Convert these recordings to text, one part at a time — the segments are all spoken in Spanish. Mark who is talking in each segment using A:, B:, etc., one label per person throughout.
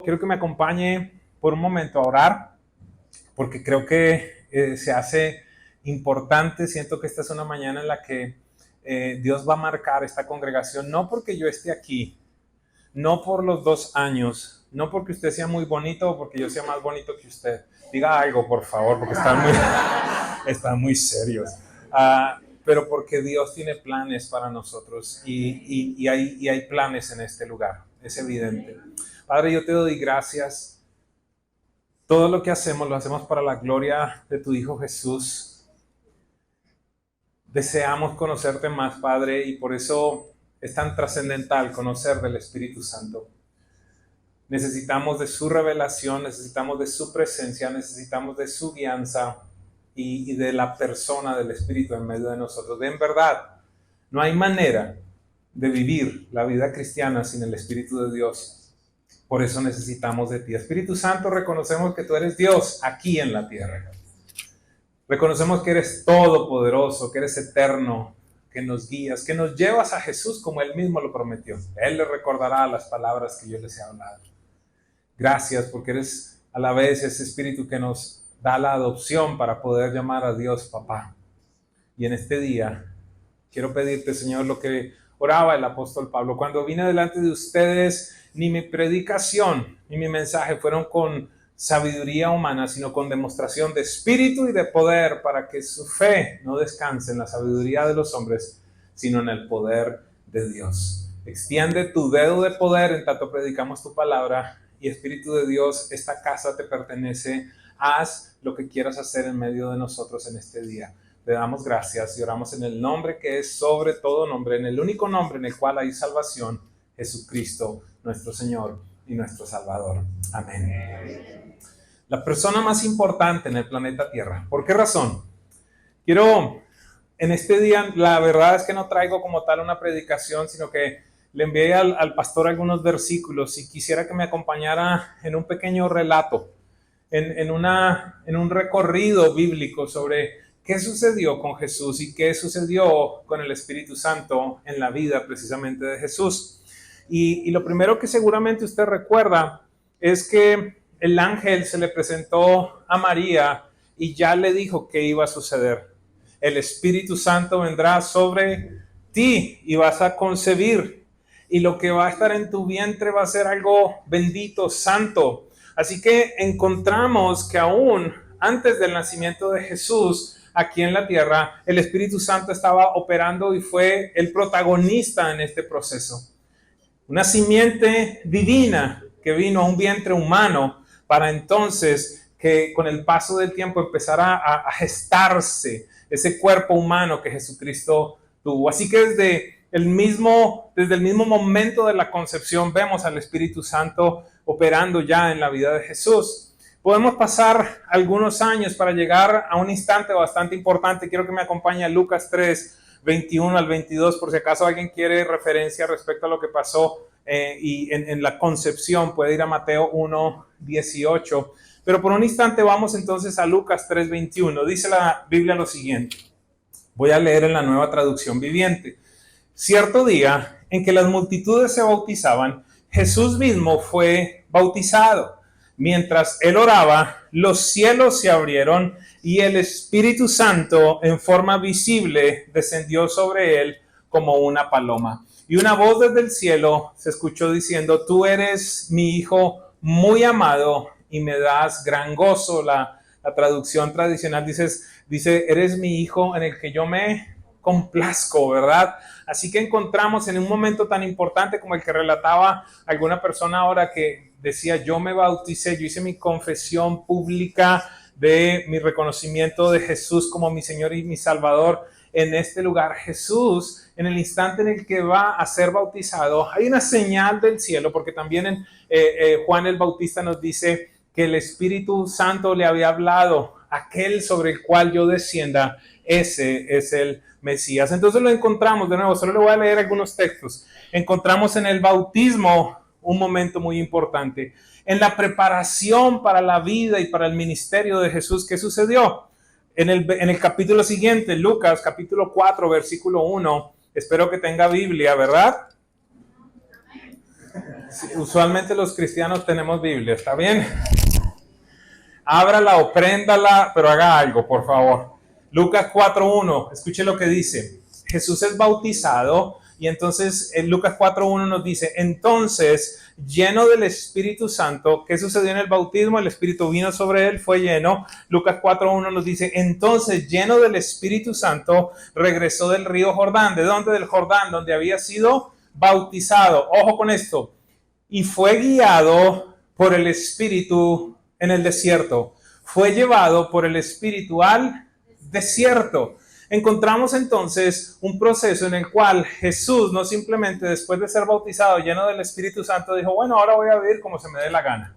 A: Quiero que me acompañe por un momento a orar, porque creo que se hace importante. Siento que esta es una mañana en la que Dios va a marcar esta congregación, no porque yo esté aquí, no por los 2 años, no porque usted sea muy bonito o porque yo sea más bonito que usted. Diga algo, por favor, porque están muy serios. Pero porque Dios tiene planes para nosotros y hay planes en este lugar, es evidente. Padre, yo te doy gracias. Todo lo que hacemos, lo hacemos para la gloria de tu Hijo Jesús. Deseamos conocerte más, Padre, y por eso es tan trascendental conocer del Espíritu Santo. Necesitamos de su revelación, necesitamos de su presencia, necesitamos de su guianza y de la persona del Espíritu en medio de nosotros. En verdad, no hay manera de vivir la vida cristiana sin el Espíritu de Dios. Por eso necesitamos de ti. Espíritu Santo, reconocemos que tú eres Dios aquí en la tierra. Reconocemos que eres todopoderoso, que eres eterno, que nos guías, que nos llevas a Jesús como Él mismo lo prometió. Él le recordará las palabras que yo les he hablado. Gracias porque eres a la vez ese Espíritu que nos da la adopción para poder llamar a Dios Papá. Y en este día quiero pedirte, Señor, lo que oraba el apóstol Pablo. Cuando vine delante de ustedes, ni mi predicación ni mi mensaje fueron con sabiduría humana, sino con demostración de espíritu y de poder, para que su fe no descanse en la sabiduría de los hombres, sino en el poder de Dios. Extiende tu dedo de poder en tanto predicamos tu palabra, y Espíritu de Dios, esta casa te pertenece. Haz lo que quieras hacer en medio de nosotros en este día. Te damos gracias y oramos en el nombre que es sobre todo nombre, en el único nombre en el cual hay salvación, Jesucristo, nuestro Señor y nuestro Salvador. Amén. La persona más importante en el planeta Tierra. ¿Por qué razón? Quiero, en este día, la verdad es que no traigo como tal una predicación, sino que le envié al pastor algunos versículos y quisiera que me acompañara en un pequeño relato, en un recorrido bíblico sobre qué sucedió con Jesús y qué sucedió con el Espíritu Santo en la vida precisamente de Jesús. Y lo primero que seguramente usted recuerda es que el ángel se le presentó a María y ya le dijo qué iba a suceder. El Espíritu Santo vendrá sobre ti y vas a concebir, y lo que va a estar en tu vientre va a ser algo bendito, santo. Así que encontramos que aún antes del nacimiento de Jesús aquí en la tierra, el Espíritu Santo estaba operando y fue el protagonista en este proceso. Una simiente divina que vino a un vientre humano para entonces que con el paso del tiempo empezara a gestarse ese cuerpo humano que Jesucristo tuvo. Así que desde el mismo momento de la concepción vemos al Espíritu Santo operando ya en la vida de Jesús. Podemos pasar algunos años para llegar a un instante bastante importante. Quiero que me acompañe a Lucas 3, 21 al 22, por si acaso alguien quiere referencia respecto a lo que pasó y en la concepción, puede ir a Mateo 1, 18. Pero por un instante vamos entonces a Lucas 3, 21. Dice la Biblia lo siguiente. Voy a leer en la Nueva Traducción Viviente. Cierto día en que las multitudes se bautizaban, Jesús mismo fue bautizado. Mientras él oraba, los cielos se abrieron y el Espíritu Santo en forma visible descendió sobre él como una paloma. Y una voz desde el cielo se escuchó diciendo: tú eres mi Hijo muy amado y me das gran gozo. La traducción tradicional dice, eres mi Hijo en el que yo me complazco, ¿verdad? Así que encontramos en un momento tan importante como el que relataba alguna persona ahora, que decía: yo me bauticé, yo hice mi confesión pública de mi reconocimiento de Jesús como mi Señor y mi Salvador en este lugar. Jesús, en el instante en el que va a ser bautizado, hay una señal del cielo, porque también en Juan el Bautista nos dice que el Espíritu Santo le había hablado: aquel sobre el cual yo descienda, ese es el Mesías. Entonces lo encontramos de nuevo, solo le voy a leer algunos textos. Encontramos en el bautismo un momento muy importante. En la preparación para la vida y para el ministerio de Jesús, ¿qué sucedió? En el capítulo siguiente, Lucas, capítulo 4, versículo 1. Espero que tenga Biblia, ¿verdad? Sí, usualmente los cristianos tenemos Biblia, ¿está bien? Ábrala o préndala, pero haga algo, por favor. Lucas 4.1, escuche lo que dice. Jesús es bautizado y entonces en Lucas 4.1 nos dice, entonces, lleno del Espíritu Santo, ¿qué sucedió en el bautismo? El Espíritu vino sobre él, fue lleno. Lucas 4.1 nos dice, entonces, lleno del Espíritu Santo, regresó del río Jordán. ¿De dónde? Del Jordán, donde había sido bautizado. Ojo con esto. Y fue guiado por el Espíritu en el desierto. Fue llevado por el Espíritu al desierto. Encontramos entonces un proceso en el cual Jesús no simplemente después de ser bautizado lleno del Espíritu Santo dijo, bueno, ahora voy a vivir como se me dé la gana.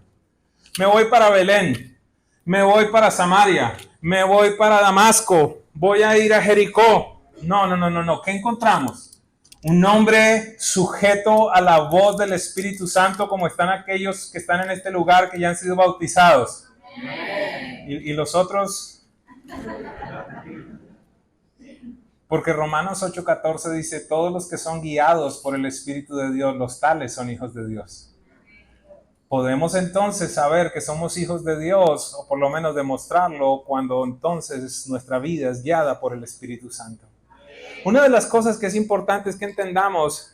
A: Me voy para Belén, me voy para Samaria, me voy para Damasco, voy a ir a Jericó. No. ¿Qué encontramos? Un hombre sujeto a la voz del Espíritu Santo, como están aquellos que están en este lugar que ya han sido bautizados. ¿Y los otros? Porque Romanos 8:14 dice, todos los que son guiados por el Espíritu de Dios, los tales son hijos de Dios. Podemos entonces saber que somos hijos de Dios, o por lo menos demostrarlo, cuando entonces nuestra vida es guiada por el Espíritu Santo. Una de las cosas que es importante es que entendamos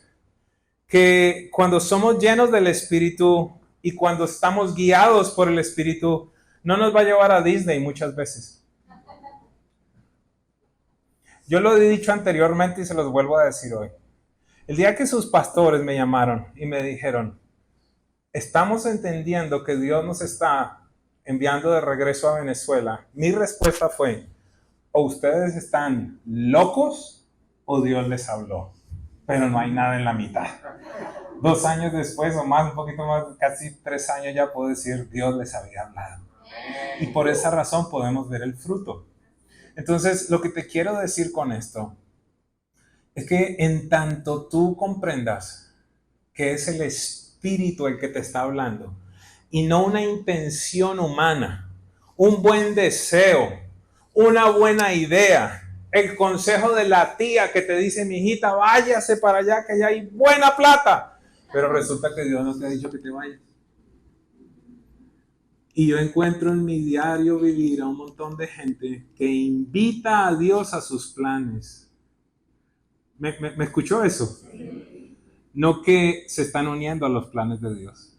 A: que cuando somos llenos del Espíritu y cuando estamos guiados por el Espíritu, no nos va a llevar a Disney muchas veces. Yo lo he dicho anteriormente y se los vuelvo a decir hoy. El día que sus pastores me llamaron y me dijeron, estamos entendiendo que Dios nos está enviando de regreso a Venezuela, mi respuesta fue, o ustedes están locos o Dios les habló, pero no hay nada en la mitad. 2 años después o más, un poquito más, casi 3 años ya puedo decir, Dios les había hablado. Y por esa razón podemos ver el fruto. Entonces, lo que te quiero decir con esto es que en tanto tú comprendas que es el Espíritu el que te está hablando y no una intención humana, un buen deseo, una buena idea, el consejo de la tía que te dice, mi hijita, váyase para allá que allá hay buena plata, pero resulta que Dios no te ha dicho que te vayas. Y yo encuentro en mi diario vivir a un montón de gente que invita a Dios a sus planes. ¿Me escuchó eso? No que se están uniendo a los planes de Dios.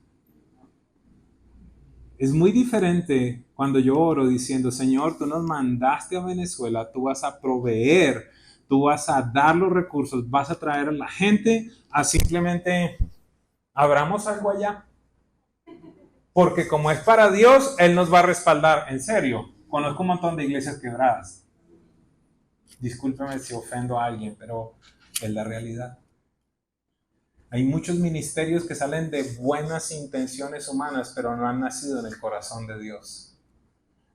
A: Es muy diferente cuando yo oro diciendo, Señor, tú nos mandaste a Venezuela, tú vas a proveer, tú vas a dar los recursos, vas a traer a la gente a simplemente, abramos algo allá. Porque como es para Dios, Él nos va a respaldar. En serio, conozco un montón de iglesias quebradas. Discúlpeme si ofendo a alguien, pero es la realidad. Hay muchos ministerios que salen de buenas intenciones humanas, pero no han nacido en el corazón de Dios.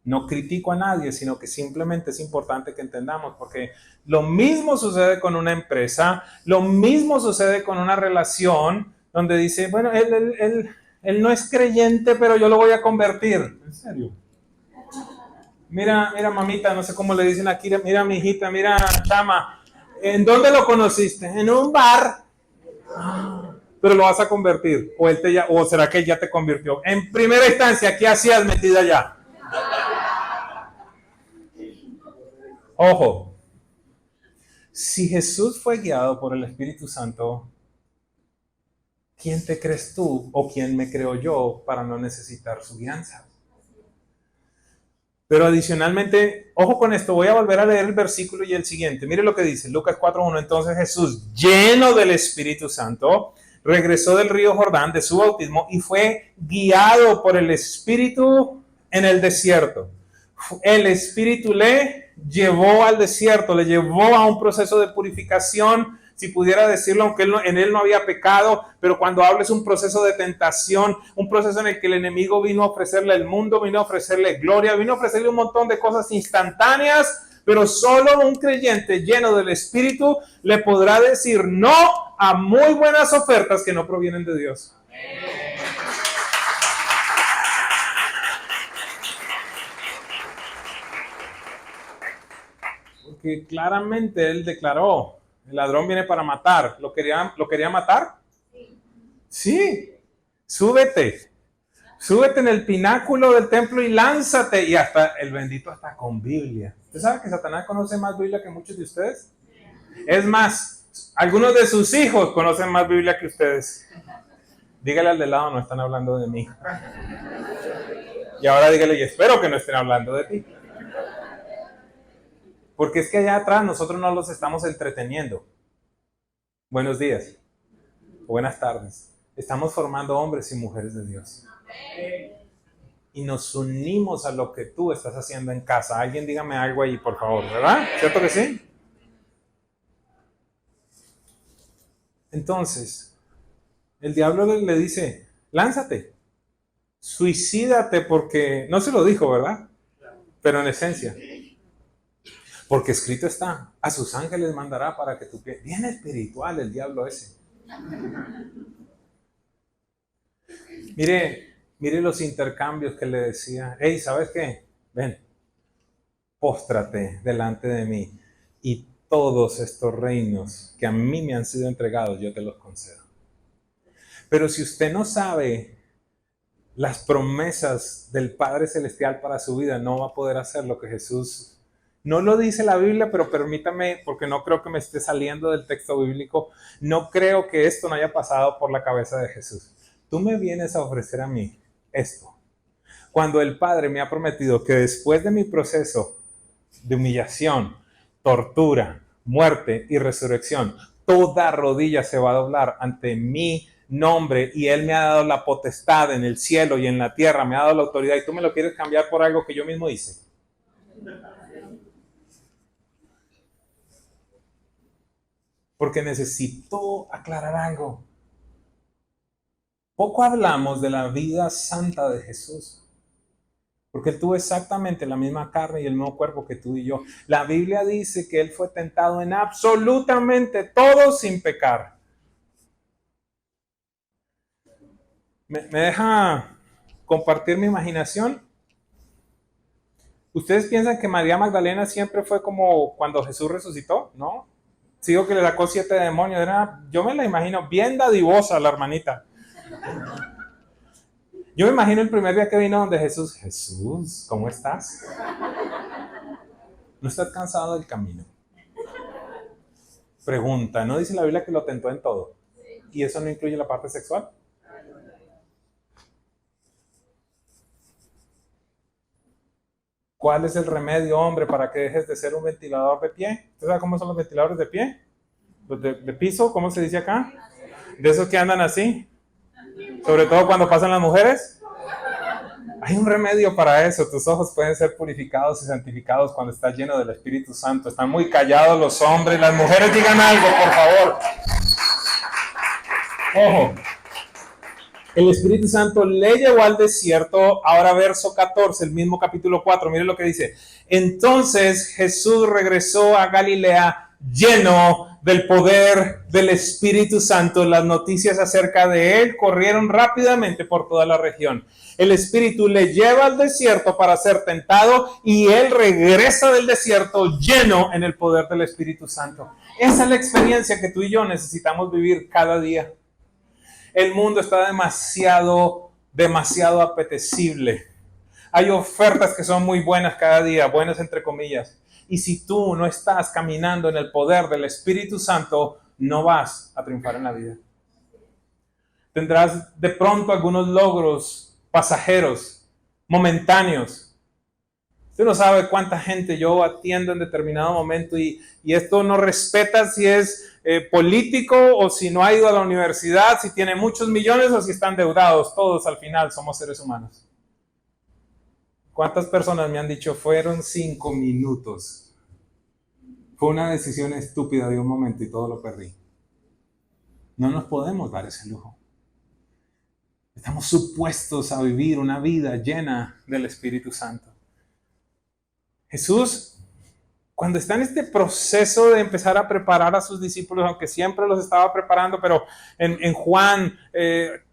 A: No critico a nadie, sino que simplemente es importante que entendamos, porque lo mismo sucede con una empresa, lo mismo sucede con una relación, donde dice, bueno, él no es creyente, pero yo lo voy a convertir. ¿En serio? Mira, mamita, no sé cómo le dicen aquí, mira, mi hijita, mira, chama, ¿en dónde lo conociste? En un bar. Pero lo vas a convertir. O será que él ya te convirtió. En primera instancia, ¿qué hacías metida allá? Ojo. Si Jesús fue guiado por el Espíritu Santo, ¿quién te crees tú o quién me creo yo para no necesitar su guianza? Pero adicionalmente, ojo con esto, voy a volver a leer el versículo y el siguiente. Mire lo que dice, Lucas 4:1. Entonces Jesús, lleno del Espíritu Santo, regresó del río Jordán, de su bautismo, y fue guiado por el Espíritu en el desierto. El Espíritu le llevó al desierto, le llevó a un proceso de purificación, si pudiera decirlo, aunque en él no había pecado, pero cuando habla es un proceso de tentación, un proceso en el que el enemigo vino a ofrecerle el mundo, vino a ofrecerle gloria, vino a ofrecerle un montón de cosas instantáneas, pero solo un creyente lleno del Espíritu le podrá decir no a muy buenas ofertas que no provienen de Dios. Porque claramente él declaró, el ladrón viene para matar. ¿Lo quería matar? Sí. Súbete. Súbete en el pináculo del templo y lánzate. Y hasta el bendito está con Biblia. ¿Usted sabe que Satanás conoce más Biblia que muchos de ustedes? Es más, algunos de sus hijos conocen más Biblia que ustedes. Dígale al de lado, no están hablando de mí. Y ahora dígale, y espero que no estén hablando de ti. Porque es que allá atrás nosotros no los estamos entreteniendo. Buenos días. Buenas tardes. Estamos formando hombres y mujeres de Dios. Y nos unimos a lo que tú estás haciendo en casa. Alguien dígame algo ahí, por favor, ¿verdad? ¿Cierto que sí? Entonces, el diablo le dice, lánzate, suicídate, porque no se lo dijo, ¿verdad? Pero en esencia, porque escrito está, a sus ángeles mandará para que tu pie, bien espiritual el diablo ese. Mire los intercambios que le decía, hey, ¿sabes qué? Ven, póstrate delante de mí y todos estos reinos que a mí me han sido entregados, yo te los concedo. Pero si usted no sabe las promesas del Padre Celestial para su vida, no va a poder hacer lo que Jesús... No lo dice la Biblia, pero permítame, porque no creo que me esté saliendo del texto bíblico, no creo que esto no haya pasado por la cabeza de Jesús. Tú me vienes a ofrecer a mí esto, cuando el Padre me ha prometido que después de mi proceso de humillación, tortura, muerte y resurrección, toda rodilla se va a doblar ante mi nombre y Él me ha dado la potestad en el cielo y en la tierra, me ha dado la autoridad y tú me lo quieres cambiar por algo que yo mismo hice. Porque necesito aclarar algo. Poco hablamos de la vida santa de Jesús. Porque Él tuvo exactamente la misma carne y el mismo cuerpo que tú y yo. La Biblia dice que Él fue tentado en absolutamente todo sin pecar. ¿Me deja compartir mi imaginación? ¿Ustedes piensan que María Magdalena siempre fue como cuando Jesús resucitó? ¿No? Sigo que le sacó 7 demonios. Yo me la imagino bien dadivosa la hermanita. Yo me imagino el primer día que vino donde Jesús, ¿cómo estás? ¿No estás cansado del camino? Pregunta, ¿no dice la Biblia que lo tentó en todo? ¿Y eso no incluye la parte sexual? ¿Cuál es el remedio, hombre, para que dejes de ser un ventilador de pie? ¿Usted sabe cómo son los ventiladores de pie? ¿Los de piso? ¿Cómo se dice acá? De esos que andan así. Sobre todo cuando pasan las mujeres. Hay un remedio para eso. Tus ojos pueden ser purificados y santificados cuando estás lleno del Espíritu Santo. Están muy callados los hombres. Las mujeres digan algo, por favor. Ojo. El Espíritu Santo le llevó al desierto. Ahora verso 14, el mismo capítulo 4. Mire lo que dice. Entonces Jesús regresó a Galilea lleno del poder del Espíritu Santo. Las noticias acerca de él corrieron rápidamente por toda la región. El Espíritu le lleva al desierto para ser tentado y él regresa del desierto lleno en el poder del Espíritu Santo. Esa es la experiencia que tú y yo necesitamos vivir cada día. El mundo está demasiado apetecible. Hay ofertas que son muy buenas cada día, buenas entre comillas. Y si tú no estás caminando en el poder del Espíritu Santo, no vas a triunfar en la vida. Tendrás de pronto algunos logros pasajeros, momentáneos. Usted no sabe cuánta gente yo atiendo en determinado momento y esto no respeta si es político o si no ha ido a la universidad, si tiene muchos millones o si están endeudados. Todos al final somos seres humanos. ¿Cuántas personas me han dicho, fueron 5 minutos? Fue una decisión estúpida de un momento y todo lo perdí. No nos podemos dar ese lujo. Estamos supuestos a vivir una vida llena del Espíritu Santo. Jesús, cuando está en este proceso de empezar a preparar a sus discípulos, aunque siempre los estaba preparando, pero en Juan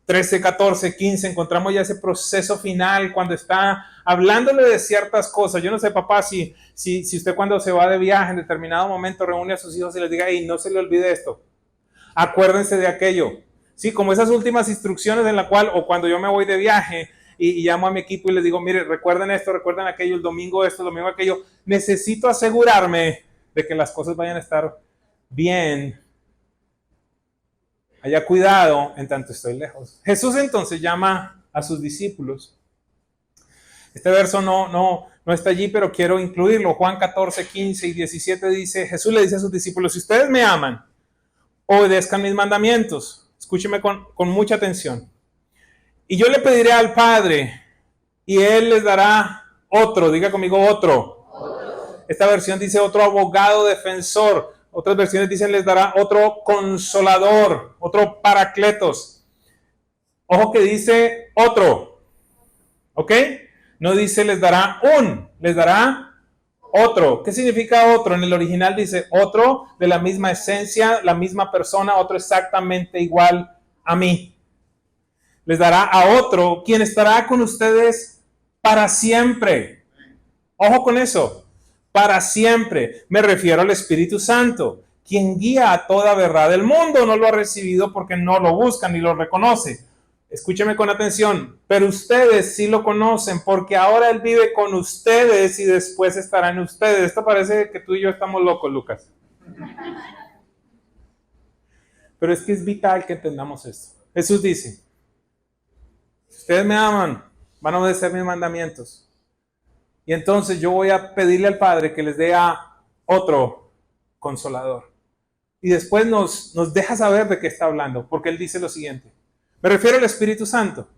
A: 13, 14, 15 encontramos ya ese proceso final cuando está hablándole de ciertas cosas. Yo no sé, papá, si usted cuando se va de viaje en determinado momento reúne a sus hijos y les diga, hey, no se le olvide esto. Acuérdense de aquello. Sí, como esas últimas instrucciones en la cual, o cuando yo me voy de viaje y llamo a mi equipo y les digo, mire, recuerden esto, recuerden aquello, el domingo esto, el domingo aquello. Necesito asegurarme de que las cosas vayan a estar bien. Haya cuidado en tanto estoy lejos. Jesús entonces llama a sus discípulos. Este verso no está allí, pero quiero incluirlo. Juan 14, 15 y 17 dice, Jesús le dice a sus discípulos, si ustedes me aman, obedezcan mis mandamientos. Escúcheme con mucha atención. Y yo le pediré al Padre, y Él les dará otro, diga conmigo otro. Esta versión dice otro abogado defensor. Otras versiones dicen les dará otro consolador, otro paracletos. Ojo que dice otro, ¿ok? No dice les dará les dará otro. ¿Qué significa otro? En el original dice otro de la misma esencia, la misma persona, otro exactamente igual a mí. Les dará a otro quien estará con ustedes para siempre. Ojo con eso, para siempre. Me refiero al Espíritu Santo, quien guía a toda verdad del mundo. No lo ha recibido porque no lo busca ni lo reconoce. Escúcheme con atención, pero ustedes sí lo conocen porque ahora Él vive con ustedes y después estará en ustedes. Esto parece que tú y yo estamos locos, Lucas. Pero es que es vital que entendamos esto. Jesús dice, si ustedes me aman, van a obedecer mis mandamientos. Y entonces yo voy a pedirle al Padre que les dé a otro consolador. Y después nos deja saber de qué está hablando, porque Él dice lo siguiente. Me refiero al Espíritu Santo,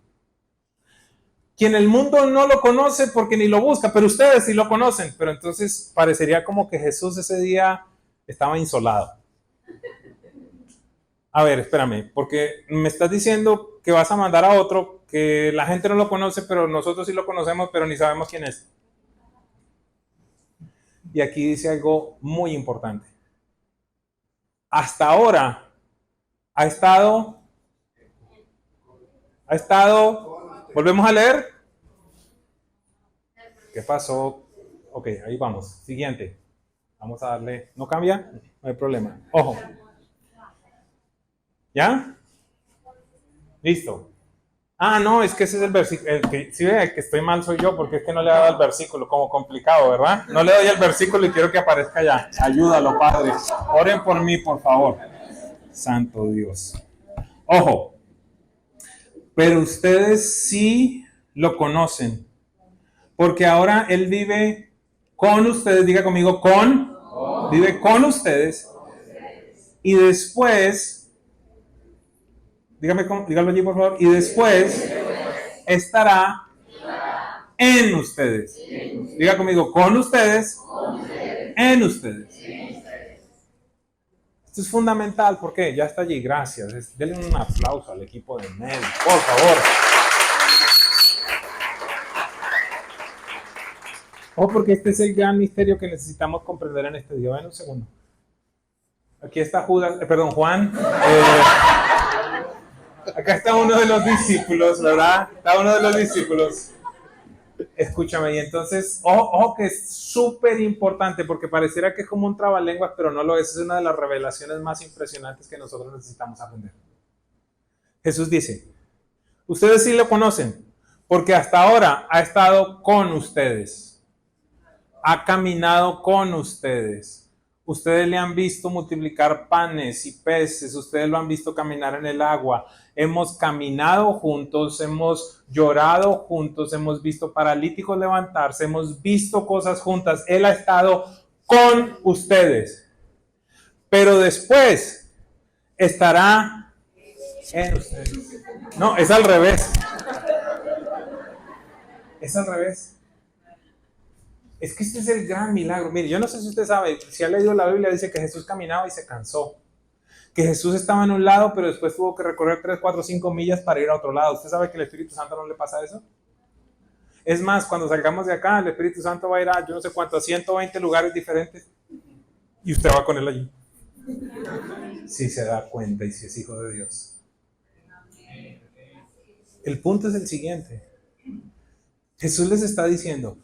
A: quien el mundo no lo conoce porque ni lo busca, pero ustedes sí lo conocen. Pero entonces parecería como que Jesús ese día estaba insolado. A ver, espérame, porque me estás diciendo que vas a mandar a otro, que la gente no lo conoce, pero nosotros sí lo conocemos, pero ni sabemos quién es. Y aquí dice algo muy importante. Hasta ahora ha estado, volvemos a leer. ¿Qué pasó? Ok, ahí vamos. Siguiente. Vamos a darle, ¿no cambia? No hay problema. Ojo. ¿Ya? Listo. Ah, no, es que ese es el versículo. Sí, el que estoy mal soy yo, porque es que no le he dado el versículo, como complicado, ¿verdad? No le doy el versículo y quiero que aparezca ya. Ayúdalo, Padre. Oren por mí, por favor. Santo Dios. Ojo. Pero ustedes sí lo conocen, porque ahora Él vive con ustedes. Diga conmigo, vive con ustedes. Y después, dígalo allí por favor, y después estará en ustedes. Diga conmigo, con ustedes, en ustedes. Esto es fundamental, ¿por qué? Ya está allí, gracias. Denle un aplauso al equipo de Mel, por favor. Porque este es el gran misterio que necesitamos comprender en este día. Ven un segundo. Aquí está Juan. Acá está uno de los discípulos, ¿verdad? Está uno de los discípulos. Escúchame, y entonces, ojo que es súper importante, porque pareciera que es como un trabalenguas, pero no lo es. Es una de las revelaciones más impresionantes que nosotros necesitamos aprender. Jesús dice, ustedes sí lo conocen, porque hasta ahora ha estado con ustedes. Ha caminado con ustedes. Ustedes le han visto multiplicar panes y peces. Ustedes lo han visto caminar en el agua. Hemos caminado juntos, hemos llorado juntos, hemos visto paralíticos levantarse, hemos visto cosas juntas. Él ha estado con ustedes. Pero después estará en ustedes. No, es al revés. Es al revés. Es que este es el gran milagro. Mire, yo no sé si usted sabe, si ha leído la Biblia, dice que Jesús caminaba y se cansó. Que Jesús estaba en un lado, pero después tuvo que recorrer 3, 4, 5 millas para ir a otro lado. ¿Usted sabe que el Espíritu Santo no le pasa eso? Es más, cuando salgamos de acá, el Espíritu Santo va a ir a, yo no sé cuánto, a 120 lugares diferentes. Y usted va con él allí. Si se da cuenta y si es hijo de Dios. El punto es el siguiente. Jesús les está diciendo,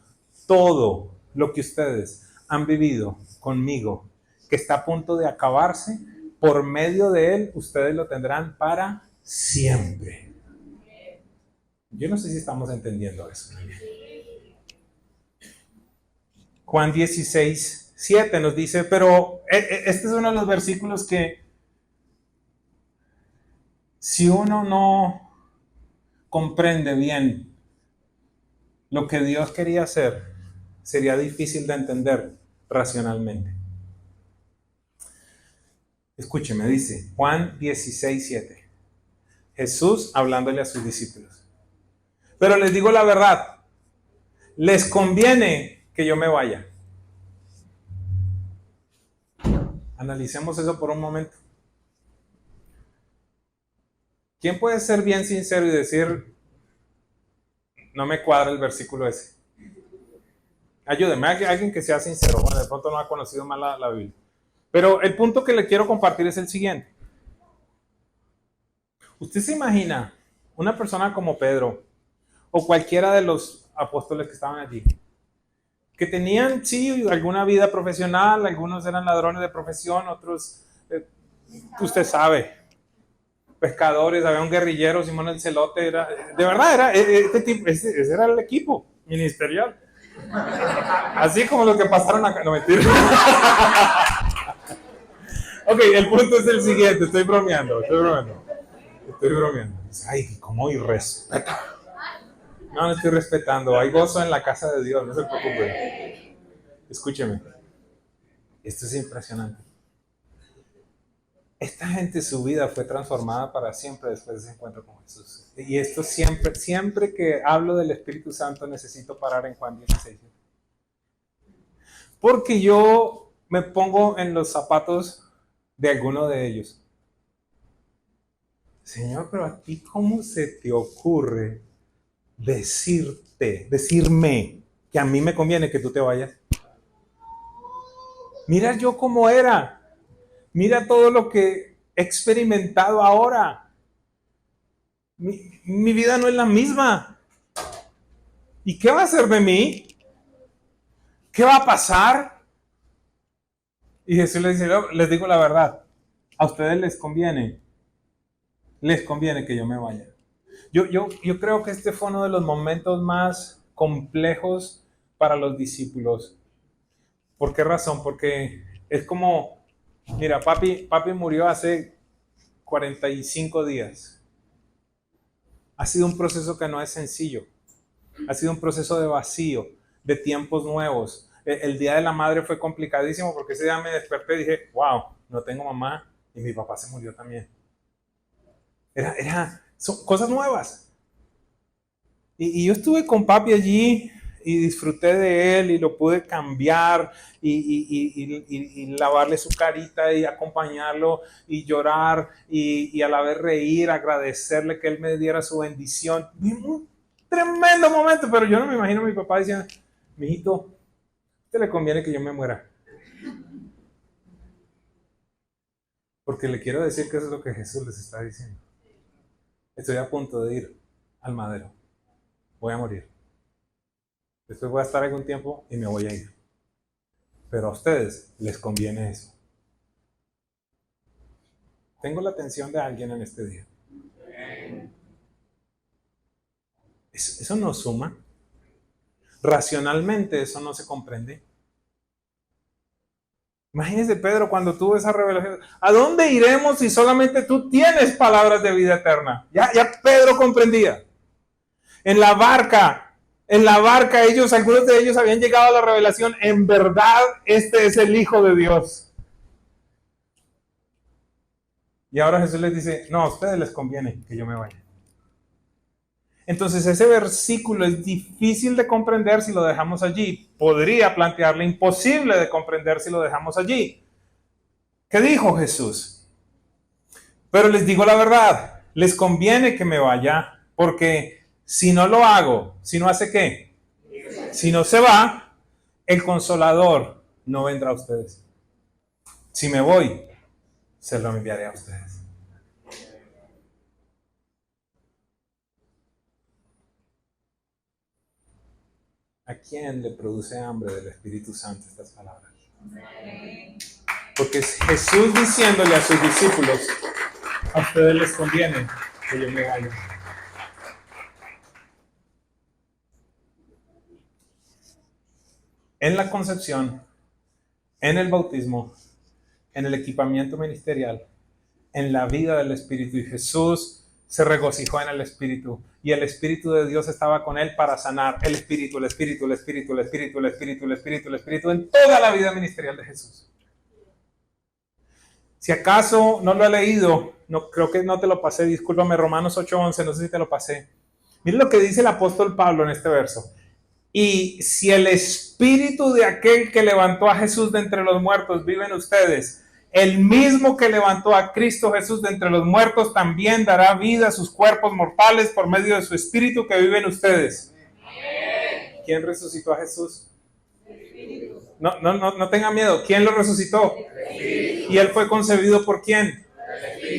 A: todo lo que ustedes han vivido conmigo, que está a punto de acabarse, por medio de Él, ustedes lo tendrán para siempre. Yo no sé si estamos entendiendo eso. Juan 16:7 nos dice, pero este es uno de los versículos que si uno no comprende bien lo que Dios quería hacer, sería difícil de entender racionalmente. Escúcheme, dice Juan 16:7. Jesús hablándole a sus discípulos. Pero les digo la verdad, les conviene que yo me vaya. Analicemos eso por un momento. ¿Quién puede ser bien sincero y decir, no me cuadra el versículo ese? Ayúdeme, alguien que sea sincero. Bueno, de pronto no ha conocido mal la Biblia. Pero el punto que le quiero compartir es el siguiente. ¿Usted se imagina una persona como Pedro o cualquiera de los apóstoles que estaban allí, que tenían, sí, alguna vida profesional, algunos eran ladrones de profesión, otros, usted sabe, pescadores, había un guerrillero, Simón el Celote, de verdad, ese era el equipo ministerial. Así como los que pasaron acá, no mentira. Ok, el punto es el siguiente, estoy bromeando. Ay, ¿cómo irrespeta? No estoy respetando, hay gozo en la casa de Dios, no se preocupe. Escúcheme, esto es impresionante. Esta gente, su vida fue transformada para siempre después de ese encuentro con Jesús. Y esto siempre que hablo del Espíritu Santo necesito parar en Juan 16. Porque yo me pongo en los zapatos de alguno de ellos. Señor, pero a ti, ¿cómo se te ocurre decirme que a mí me conviene que tú te vayas? Mira yo cómo era. Mira todo lo que he experimentado ahora. Mi vida no es la misma. ¿Y qué va a hacer de mí? ¿Qué va a pasar? Y Jesús les dice, les digo la verdad, a ustedes les conviene que yo me vaya. Yo creo que este fue uno de los momentos más complejos para los discípulos. ¿Por qué razón? Porque es como, mira, papi murió hace 45 días. Ha sido un proceso que no es sencillo. Ha sido un proceso de vacío, de tiempos nuevos. El día de la madre fue complicadísimo porque ese día me desperté y dije, wow, no tengo mamá y mi papá se murió también. Son cosas nuevas. Y yo estuve con papi allí y disfruté de él y lo pude cambiar y lavarle su carita y acompañarlo y llorar y a la vez reír, agradecerle que él me diera su bendición. Un tremendo momento, pero yo no me imagino a mi papá diciendo, mijito, ¿a usted le conviene que yo me muera? Porque le quiero decir que eso es lo que Jesús les está diciendo. Estoy a punto de ir al madero. Voy a morir. Después voy a estar algún tiempo y me voy a ir. Pero a ustedes les conviene eso. Tengo la atención de alguien en este día. Eso no suma. Racionalmente eso no se comprende. Imagínese, Pedro, cuando tuvo esa revelación. ¿A dónde iremos si solamente tú tienes palabras de vida eterna? Ya Pedro comprendía. En la barca, algunos de ellos habían llegado a la revelación. En verdad, este es el Hijo de Dios. Y ahora Jesús les dice, no, a ustedes les conviene que yo me vaya. Entonces ese versículo es difícil de comprender si lo dejamos allí. Podría plantearle imposible de comprender si lo dejamos allí. ¿Qué dijo Jesús? Pero les digo la verdad, les conviene que me vaya, porque si no lo hago, si no hace qué, si no se va, el Consolador no vendrá a ustedes. Si me voy, se lo enviaré a ustedes. ¿A quién le produce hambre del Espíritu Santo estas palabras? Porque es Jesús diciéndole a sus discípulos, a ustedes les conviene que yo me vaya. En la concepción, en el bautismo, en el equipamiento ministerial, en la vida del Espíritu. Y Jesús se regocijó en el Espíritu. Y el Espíritu de Dios estaba con él para sanar el Espíritu, el Espíritu, el Espíritu, el Espíritu, el Espíritu, el Espíritu, el Espíritu, en toda la vida ministerial de Jesús. Si acaso no lo he leído, no, creo que no te lo pasé, discúlpame, Romanos 8:11, no sé si te lo pasé. Mira lo que dice el apóstol Pablo en este verso. Y si el Espíritu de aquel que levantó a Jesús de entre los muertos vive en ustedes, el mismo que levantó a Cristo Jesús de entre los muertos también dará vida a sus cuerpos mortales por medio de su Espíritu que vive en ustedes. ¿Quién resucitó a Jesús? No tenga miedo. ¿Quién lo resucitó? ¿Y él fue concebido por quién?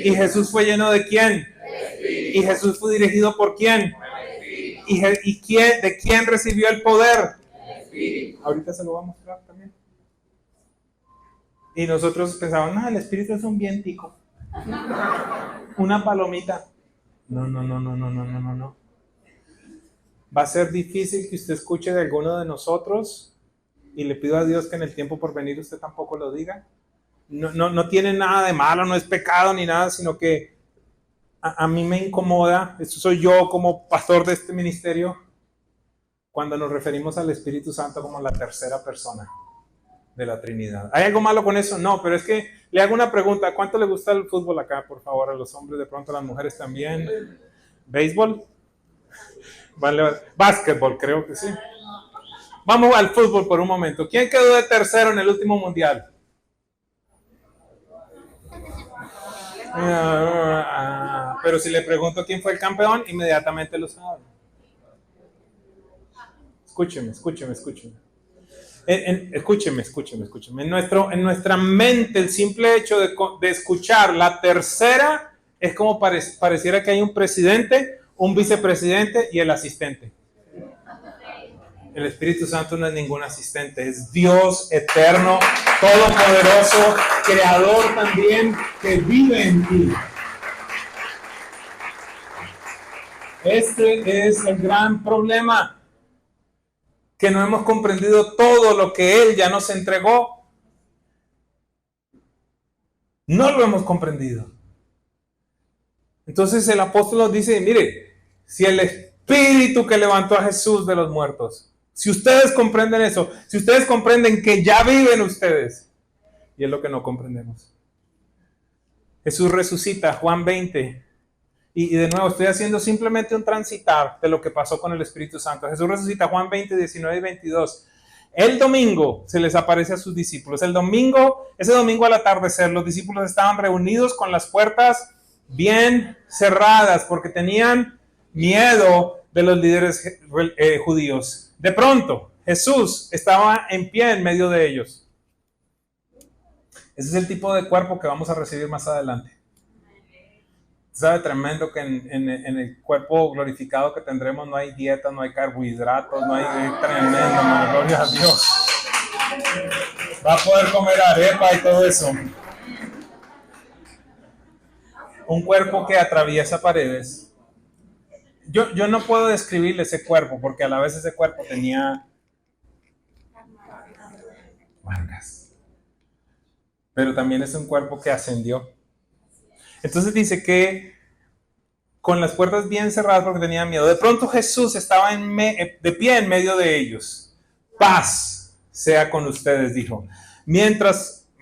A: ¿Y Jesús fue lleno de quién? ¿Y Jesús fue dirigido por quién? ¿Y quién, de quién recibió el poder? Ahorita se lo voy a mostrar también. Y nosotros pensábamos, no, el Espíritu es un vientico, una palomita. No. Va a ser difícil que usted escuche de alguno de nosotros, y le pido a Dios que en el tiempo por venir usted tampoco lo diga. No tiene nada de malo, no es pecado ni nada, sino que a mí me incomoda, eso soy yo como pastor de este ministerio, cuando nos referimos al Espíritu Santo como la tercera persona de la Trinidad. ¿Hay algo malo con eso? No, pero es que le hago una pregunta. ¿Cuánto le gusta el fútbol acá, por favor? A los hombres, de pronto a las mujeres también. ¿Béisbol? Vale, básquetbol, creo que sí. Vamos al fútbol por un momento. ¿Quién quedó de tercero en el último mundial? Pero si le pregunto quién fue el campeón, inmediatamente lo sabe. Escúcheme. Escúcheme. En nuestra mente, el simple hecho de escuchar la tercera es como pareciera que hay un presidente, un vicepresidente y el asistente. El Espíritu Santo no es ningún asistente, es Dios eterno, todopoderoso, creador también, que vive en ti. Este es el gran problema, que no hemos comprendido todo lo que Él ya nos entregó. No lo hemos comprendido. Entonces el apóstol nos dice, mire, si el Espíritu que levantó a Jesús de los muertos, si ustedes comprenden eso, si ustedes comprenden que ya viven ustedes, y es lo que no comprendemos. Jesús resucita, Juan 20, y de nuevo estoy haciendo simplemente un transitar de lo que pasó con el Espíritu Santo. Jesús resucita, Juan 20, 19 y 22. El domingo se les aparece a sus discípulos. Ese domingo al atardecer, los discípulos estaban reunidos con las puertas bien cerradas porque tenían miedo de los líderes judíos. De pronto, Jesús estaba en pie en medio de ellos. Ese es el tipo de cuerpo que vamos a recibir más adelante. ¿Sabe? Tremendo que en el cuerpo glorificado que tendremos no hay dieta, no hay carbohidratos, no hay tremendo, gloria a Dios. Va a poder comer arepa y todo eso. Un cuerpo que atraviesa paredes. Yo no puedo describirle ese cuerpo, porque a la vez ese cuerpo tenía marcas. Pero también es un cuerpo que ascendió. Entonces dice que con las puertas bien cerradas porque tenían miedo. De pronto Jesús estaba de pie en medio de ellos. Paz sea con ustedes, dijo.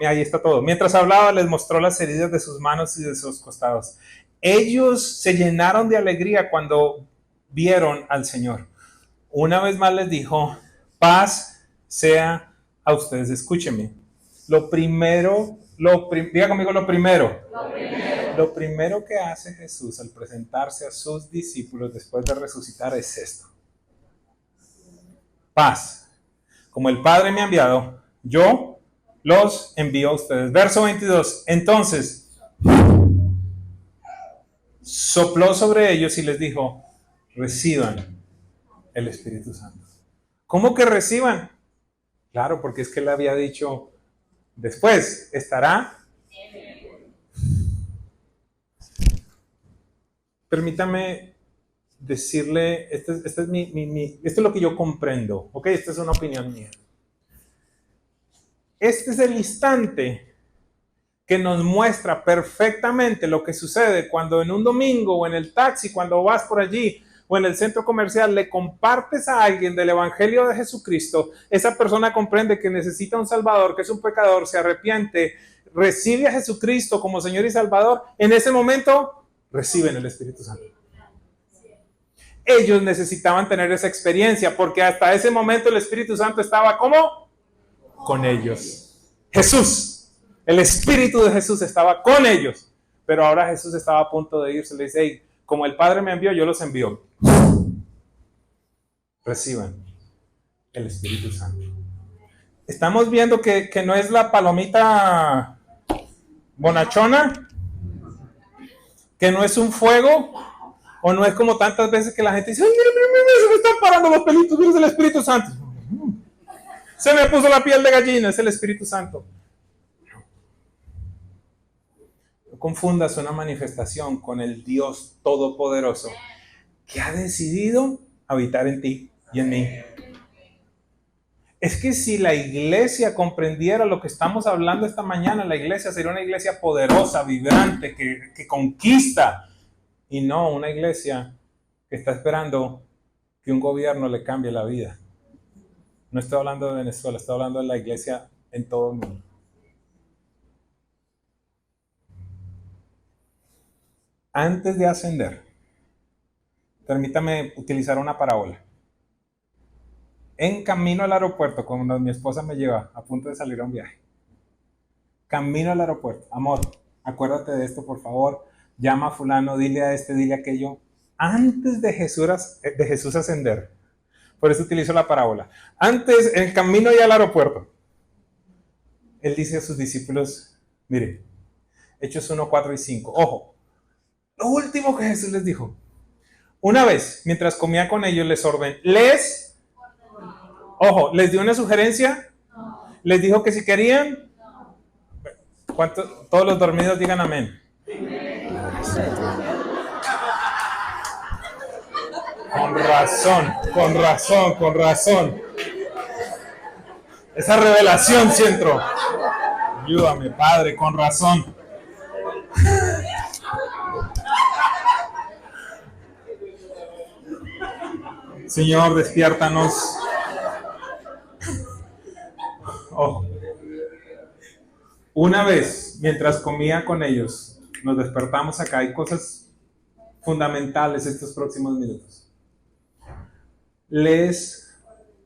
A: Ahí está todo. Mientras hablaba, les mostró las heridas de sus manos y de sus costados. Ellos se llenaron de alegría cuando vieron al Señor. Una vez más les dijo, paz sea a ustedes. Escúchenme. Diga conmigo lo primero. Lo primero que hace Jesús al presentarse a sus discípulos después de resucitar es esto. Paz. Como el Padre me ha enviado, yo los envío a ustedes. Verso 22. Entonces, sopló sobre ellos y les dijo, reciban el Espíritu Santo. ¿Cómo que reciban? Claro, porque es que él había dicho, después estará. permítame decirle, esto es lo que yo comprendo, ¿ok? Esta es una opinión mía. Este es el instante que nos muestra perfectamente lo que sucede cuando en un domingo o en el taxi, cuando vas por allí o en el centro comercial, le compartes a alguien del Evangelio de Jesucristo. Esa persona comprende que necesita un Salvador, que es un pecador, se arrepiente, recibe a Jesucristo como Señor y Salvador. En ese momento reciben el Espíritu Santo. Ellos necesitaban tener esa experiencia porque hasta ese momento el Espíritu Santo estaba ¿cómo? Con ellos. Jesús, el Espíritu de Jesús estaba con ellos, pero ahora Jesús estaba a punto de irse. Le dice, hey, como el Padre me envió, yo los envío. Reciban el Espíritu Santo. Estamos viendo que no es la palomita bonachona, que no es un fuego, o no es como tantas veces que la gente dice, ay, mire, se me están parando los pelitos, mire, es el Espíritu Santo. Se me puso la piel de gallina, es el Espíritu Santo. No confundas una manifestación con el Dios Todopoderoso que ha decidido habitar en ti y en mí. Es que si la iglesia comprendiera lo que estamos hablando esta mañana, la iglesia sería una iglesia poderosa, vibrante, que conquista, y no una iglesia que está esperando que un gobierno le cambie la vida. No estoy hablando de Venezuela, estoy hablando de la iglesia en todo el mundo. Antes de ascender, permítame utilizar una parábola. En camino al aeropuerto, cuando mi esposa me lleva a punto de salir a un viaje. Camino al aeropuerto. Amor, acuérdate de esto, por favor. Llama a fulano, dile a este, dile a aquello. Antes de Jesús ascender. Por eso utilizo la parábola. Antes, en camino ya al aeropuerto, Él dice a sus discípulos, mire, Hechos 1, 4 y 5. Ojo, lo último que Jesús les dijo. Una vez, mientras comía con ellos, les dio una sugerencia. Les dijo que si querían. Todos los dormidos digan amén. Con razón. Esa revelación siento. Ayúdame, Padre, con razón. Señor, despiértanos. Una vez, mientras comía con ellos, nos despertamos acá. Hay cosas fundamentales estos próximos minutos. Les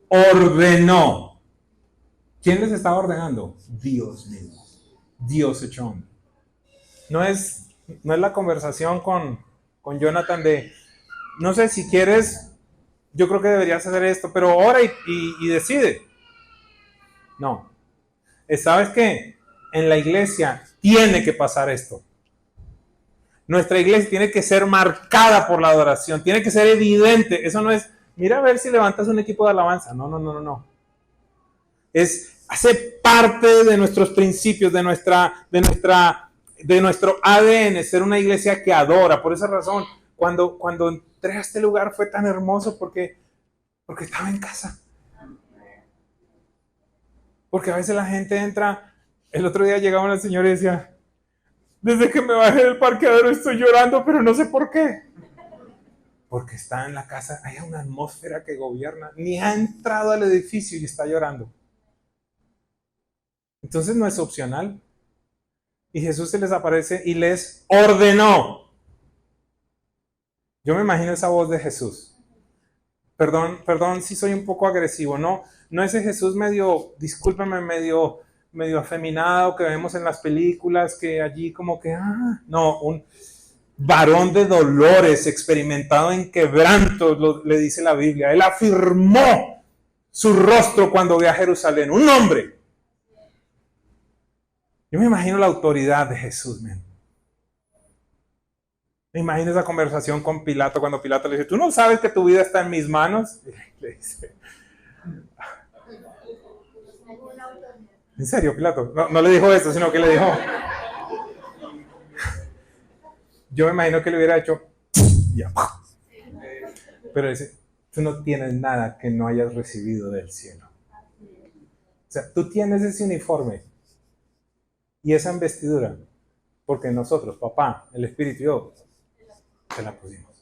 A: ordenó. ¿Quién les estaba ordenando? Dios mismo. Dios hecho hombre. No es la conversación con Jonathan de, no sé si quieres, yo creo que deberías hacer esto, pero ora y decide. No. ¿Sabes qué? En la iglesia tiene que pasar esto. Nuestra iglesia tiene que ser marcada por la adoración, tiene que ser evidente. Eso no es, mira a ver si levantas un equipo de alabanza. No. Hace parte de nuestros principios, de nuestro ADN, ser una iglesia que adora. Por esa razón, cuando entré a este lugar fue tan hermoso porque estaba en casa. Porque a veces la gente entra. El otro día llegaba una señora y decía, desde que me bajé del parqueadero estoy llorando, pero no sé por qué. Porque está en la casa, hay una atmósfera que gobierna. Ni ha entrado al edificio y está llorando. Entonces no es opcional. Y Jesús se les aparece y les ordenó. Yo me imagino esa voz de Jesús. Perdón si soy un poco agresivo. No ese Jesús discúlpame, medio afeminado que vemos en las películas, que allí como que, no, un varón de dolores, experimentado en quebranto, le dice la Biblia. Él afirmó su rostro cuando ve a Jerusalén, un hombre. Yo me imagino la autoridad de Jesús, man. Me imagino esa conversación con Pilato, cuando Pilato le dice, ¿tú no sabes que tu vida está en mis manos? Le dice, ¿en serio, Pilato? No le dijo eso, sino que le dijo. Yo me imagino que le hubiera hecho Ya. Pero dice, tú no tienes nada que no hayas recibido del cielo. O sea, tú tienes ese uniforme y esa vestidura porque nosotros, papá, el Espíritu y yo, te la pusimos.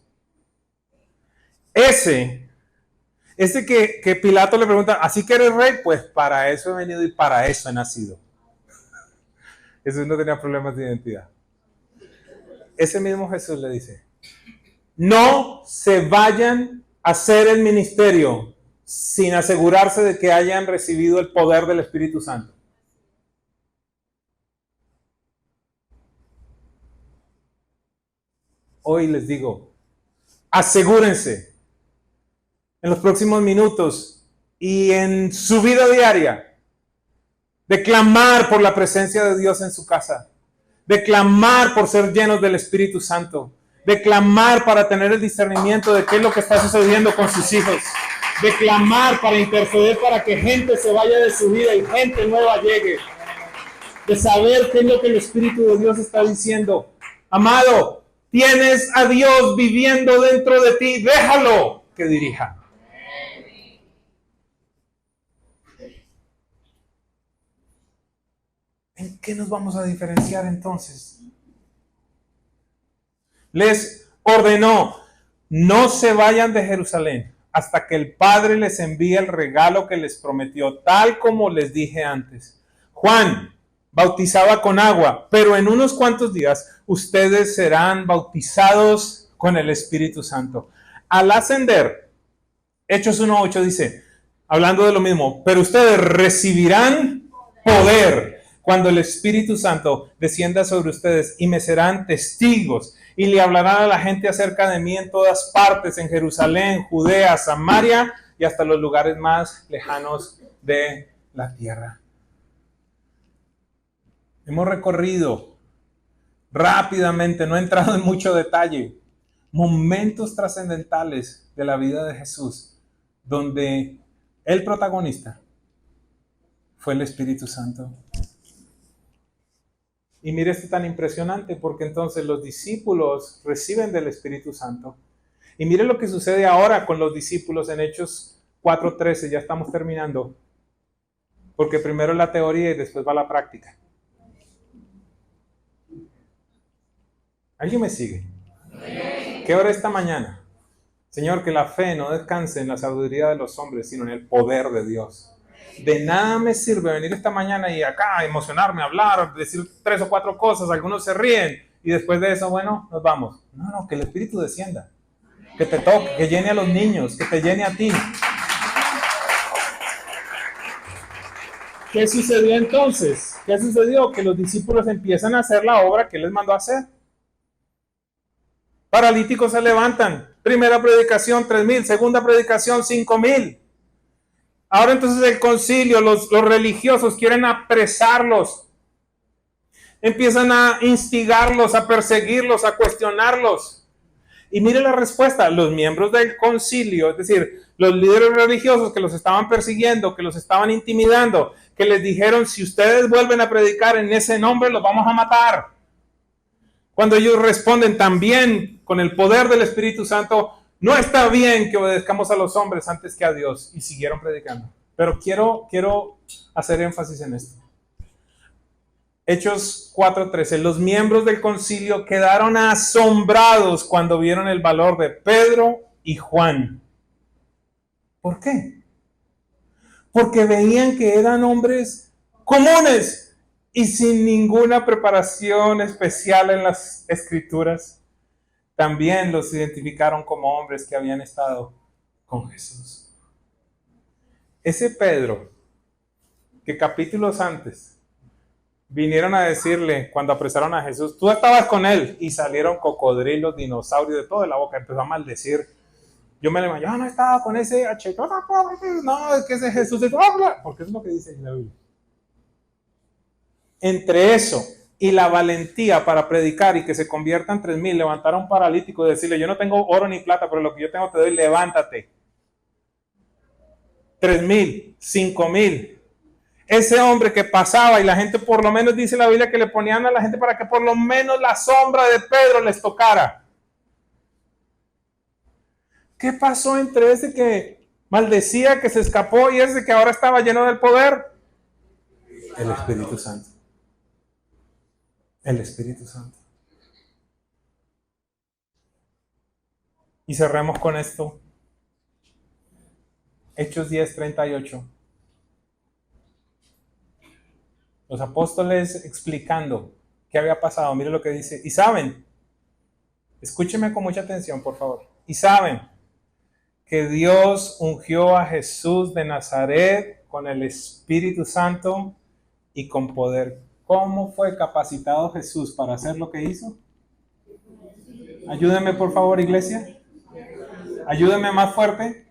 A: Ese que Pilato le pregunta, ¿así que eres rey? Pues para eso he venido y para eso he nacido. Jesús no tenía problemas de identidad. Ese mismo Jesús le dice, no se vayan a hacer el ministerio sin asegurarse de que hayan recibido el poder del Espíritu Santo. Hoy les digo, asegúrense en los próximos minutos y en su vida diaria de clamar por la presencia de Dios en su casa, de clamar por ser llenos del Espíritu Santo, de clamar para tener el discernimiento de qué es lo que está sucediendo con sus hijos, de clamar para interceder para que gente se vaya de su vida y gente nueva llegue, de saber qué es lo que el Espíritu de Dios está diciendo. Amado, tienes a Dios viviendo dentro de ti, déjalo que dirija. ¿En qué nos vamos a diferenciar entonces? Les ordenó, no se vayan de Jerusalén hasta que el Padre les envíe el regalo que les prometió, tal como les dije antes. Juan bautizaba con agua, pero en unos cuantos días ustedes serán bautizados con el Espíritu Santo. Al ascender, Hechos 1:8 dice, hablando de lo mismo, pero ustedes recibirán poder cuando el Espíritu Santo descienda sobre ustedes y me serán testigos y le hablarán a la gente acerca de mí en todas partes, en Jerusalén, Judea, Samaria y hasta los lugares más lejanos de la tierra. Hemos recorrido rápidamente, no he entrado en mucho detalle, momentos trascendentales de la vida de Jesús, donde el protagonista fue el Espíritu Santo. Y mire esto tan impresionante, porque entonces los discípulos reciben del Espíritu Santo. Y mire lo que sucede ahora con los discípulos en Hechos 4:13, ya estamos terminando. Porque primero la teoría y después va la práctica. ¿Alguien me sigue? ¿Qué hora esta mañana? Señor, que la fe no descanse en la sabiduría de los hombres, sino en el poder de Dios. De nada me sirve venir esta mañana y acá emocionarme, hablar, decir 3 o 4 cosas, algunos se ríen y después de eso, bueno, nos vamos. No, que el Espíritu descienda, que te toque, que llene a los niños, que te llene a ti. ¿Qué sucedió entonces? ¿Qué sucedió? Que los discípulos empiezan a hacer la obra que les mandó a hacer. Paralíticos se levantan. Primera predicación, 3,000. Segunda predicación, 5,000. Ahora entonces el concilio, los religiosos quieren apresarlos. Empiezan a instigarlos, a perseguirlos, a cuestionarlos. Y mire la respuesta. Los miembros del concilio, es decir, los líderes religiosos que los estaban persiguiendo, que los estaban intimidando, que les dijeron, si ustedes vuelven a predicar en ese nombre, los vamos a matar. Cuando ellos responden también con el poder del Espíritu Santo, no está bien que obedezcamos a los hombres antes que a Dios, y siguieron predicando. Pero quiero hacer énfasis en esto. Hechos 4:13. Los miembros del concilio quedaron asombrados cuando vieron el valor de Pedro y Juan. ¿Por qué? Porque veían que eran hombres comunes y sin ninguna preparación especial en las Escrituras. También los identificaron como hombres que habían estado con Jesús. Ese Pedro, que capítulos antes vinieron a decirle cuando apresaron a Jesús, tú estabas con él, y salieron cocodrilos, dinosaurios de todo de la boca, empezó a maldecir. Yo no estaba con ese no, es que ese Jesús es, porque eso es lo que dice en la Biblia. Entre eso y la valentía para predicar y que se conviertan 3,000, levantar a un paralítico y decirle, yo no tengo oro ni plata, pero lo que yo tengo te doy, levántate. 3,000, 5,000. Ese hombre que pasaba y la gente, por lo menos dice la Biblia que le ponían a la gente para que por lo menos la sombra de Pedro les tocara. ¿Qué pasó entre ese que maldecía, que se escapó, y ese que ahora estaba lleno del poder? El Espíritu Santo. El Espíritu Santo. Y cerremos con esto. Hechos 10:38. Los apóstoles explicando qué había pasado. Mire lo que dice. Y saben, escúcheme con mucha atención, por favor. Y saben que Dios ungió a Jesús de Nazaret con el Espíritu Santo y con poder. ¿Cómo fue capacitado Jesús para hacer lo que hizo? Ayúdenme, por favor, iglesia. Ayúdenme más fuerte.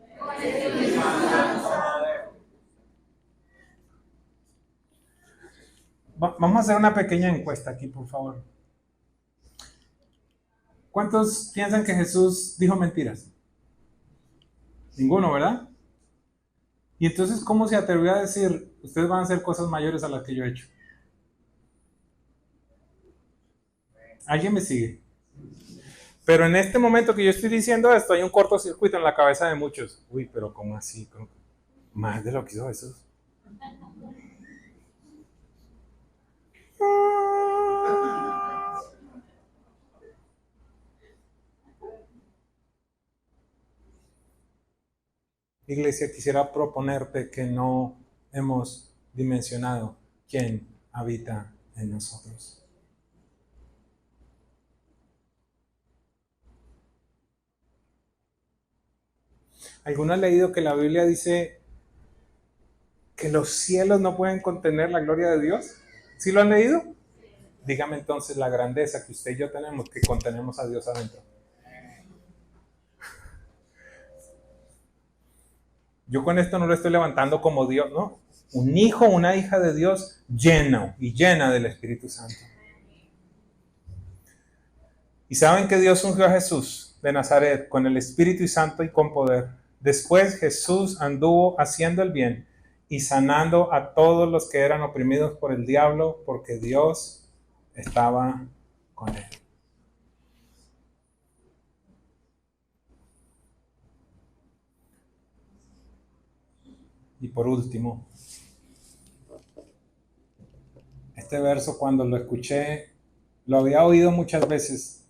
A: Vamos a hacer una pequeña encuesta aquí, por favor. ¿Cuántos piensan que Jesús dijo mentiras? Ninguno, ¿verdad? Y entonces, ¿cómo se atrevió a decir, ustedes van a hacer cosas mayores a las que yo he hecho? ¿Alguien me sigue? Pero en este momento que yo estoy diciendo esto, hay un cortocircuito en la cabeza de muchos. Uy, pero ¿cómo así? ¿Cómo? Más de lo que hizo Jesús. Iglesia, quisiera proponerte que no hemos dimensionado quién habita en nosotros. ¿Alguno ha leído que la Biblia dice que los cielos no pueden contener la gloria de Dios? ¿Sí lo han leído? Dígame entonces la grandeza que usted y yo tenemos, que contenemos a Dios adentro. Yo con esto no lo estoy levantando como Dios, ¿no? Un hijo, una hija de Dios lleno y llena del Espíritu Santo. Y saben que Dios ungió a Jesús de Nazaret con el Espíritu Santo y con poder. Después Jesús anduvo haciendo el bien y sanando a todos los que eran oprimidos por el diablo, porque Dios estaba con él. Y por último, este verso cuando lo escuché, lo había oído muchas veces,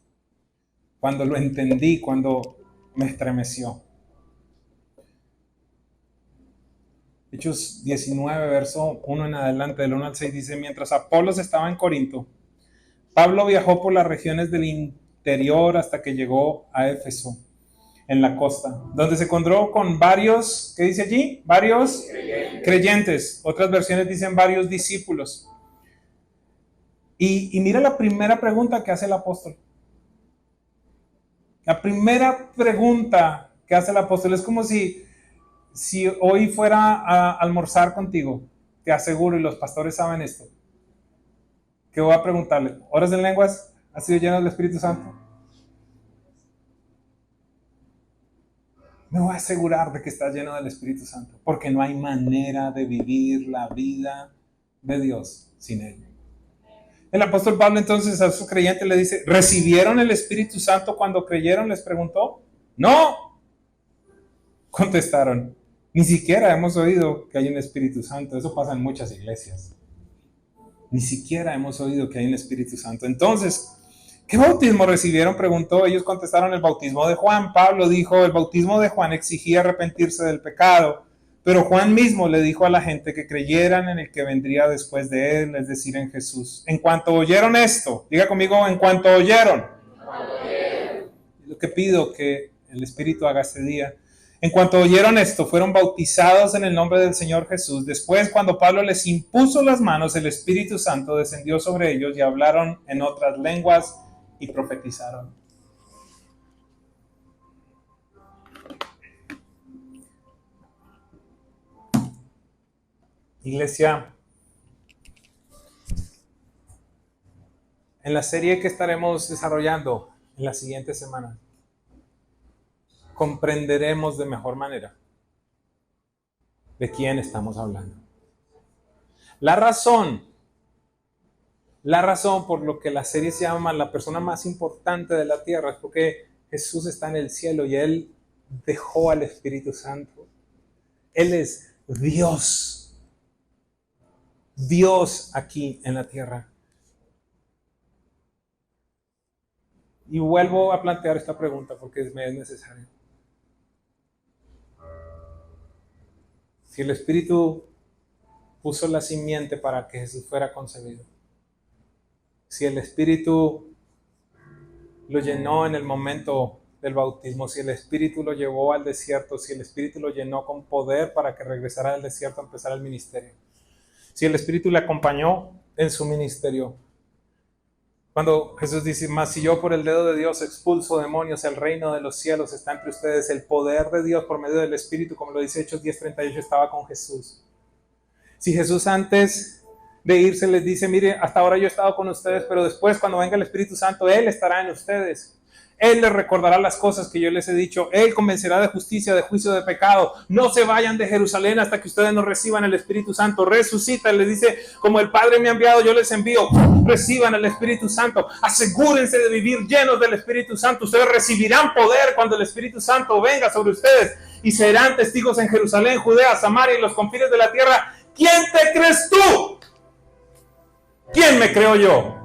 A: cuando lo entendí, cuando me estremeció. Hechos 19, verso 1 en adelante, del 1 al 6, dice: mientras Apolos estaba en Corinto, Pablo viajó por las regiones del interior hasta que llegó a Éfeso, en la costa, donde se encontró con varios, ¿qué dice allí? Varios creyentes. Otras versiones dicen varios discípulos. Y mira la primera pregunta que hace el apóstol. La primera pregunta que hace el apóstol es como si hoy fuera a almorzar contigo, te aseguro, y los pastores saben esto, que voy a preguntarle: ¿oras en lenguas? ¿Has sido lleno del Espíritu Santo? Me voy a asegurar de que estás lleno del Espíritu Santo, porque no hay manera de vivir la vida de Dios sin él. El apóstol Pablo entonces a sus creyentes le dice: ¿recibieron el Espíritu Santo cuando creyeron? Les preguntó. No, contestaron. Ni siquiera hemos oído que hay un Espíritu Santo. Eso pasa en muchas iglesias. Ni siquiera hemos oído que hay un Espíritu Santo. Entonces, ¿qué bautismo recibieron?, preguntó. Ellos contestaron: el bautismo de Juan. Pablo dijo: el bautismo de Juan exigía arrepentirse del pecado, pero Juan mismo le dijo a la gente que creyeran en el que vendría después de él, es decir, en Jesús. En cuanto oyeron esto, diga conmigo: en cuanto oyeron. Lo que pido que el Espíritu haga este día. En cuanto oyeron esto, fueron bautizados en el nombre del Señor Jesús. Después, cuando Pablo les impuso las manos, el Espíritu Santo descendió sobre ellos y hablaron en otras lenguas y profetizaron. Iglesia, en la serie que estaremos desarrollando en la siguiente semana, comprenderemos de mejor manera de quién estamos hablando. La razón por lo que la serie se llama La persona más importante de la tierra es porque Jesús está en el cielo y Él dejó al Espíritu Santo. Él es Dios. Dios aquí en la tierra. Y vuelvo a plantear esta pregunta porque me es necesario. Si el Espíritu puso la simiente para que Jesús fuera concebido, si el Espíritu lo llenó en el momento del bautismo, si el Espíritu lo llevó al desierto, si el Espíritu lo llenó con poder para que regresara del desierto a empezar el ministerio, si el Espíritu le acompañó en su ministerio. Cuando Jesús dice, mas si yo por el dedo de Dios expulso demonios, el reino de los cielos está entre ustedes. El poder de Dios por medio del Espíritu, como lo dice Hechos 10:38, estaba con Jesús. Si Jesús antes de irse les dice, mire, hasta ahora yo he estado con ustedes, pero después cuando venga el Espíritu Santo, Él estará en ustedes. Él les recordará las cosas que yo les he dicho. Él convencerá de justicia, de juicio, de pecado. No se vayan de Jerusalén hasta que ustedes no reciban el Espíritu Santo. Resucita, les dice, como el Padre me ha enviado, yo les envío. Reciban el Espíritu Santo. Asegúrense de vivir llenos del Espíritu Santo. Ustedes recibirán poder cuando el Espíritu Santo venga sobre ustedes. Y serán testigos en Jerusalén, Judea, Samaria y los confines de la tierra. ¿Quién te crees tú? ¿Quién me creo yo?